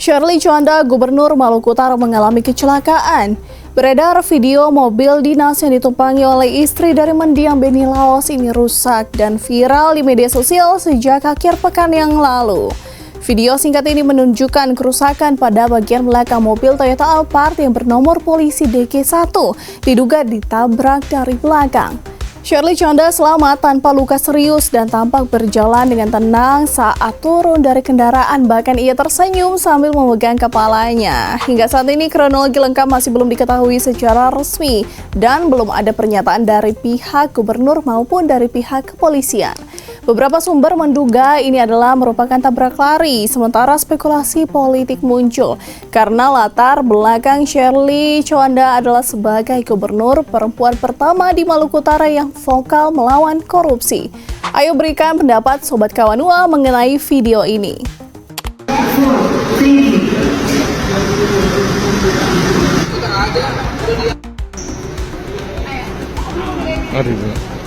Shirley Juanda, Gubernur Maluku Utara mengalami kecelakaan. Beredar video mobil dinas yang ditumpangi oleh istri dari mendiang Beni Laos ini rusak dan viral di media sosial sejak akhir pekan yang lalu. Video singkat ini menunjukkan kerusakan pada bagian belakang mobil Toyota Alphard yang bernomor polisi DG1, diduga ditabrak dari belakang. Shirley Juanda selamat tanpa luka serius dan tampak berjalan dengan tenang saat turun dari kendaraan. Bahkan ia tersenyum sambil memegang kepalanya. Hingga saat ini kronologi lengkap masih belum diketahui secara resmi dan belum ada pernyataan dari pihak gubernur maupun dari pihak kepolisian. Beberapa sumber menduga ini adalah merupakan tabrak lari, sementara spekulasi politik muncul karena latar belakang Shirley Juanda adalah sebagai gubernur perempuan pertama di Maluku Utara yang vokal melawan korupsi. Ayo berikan pendapat Sobat Kawanua mengenai video ini. Aduh.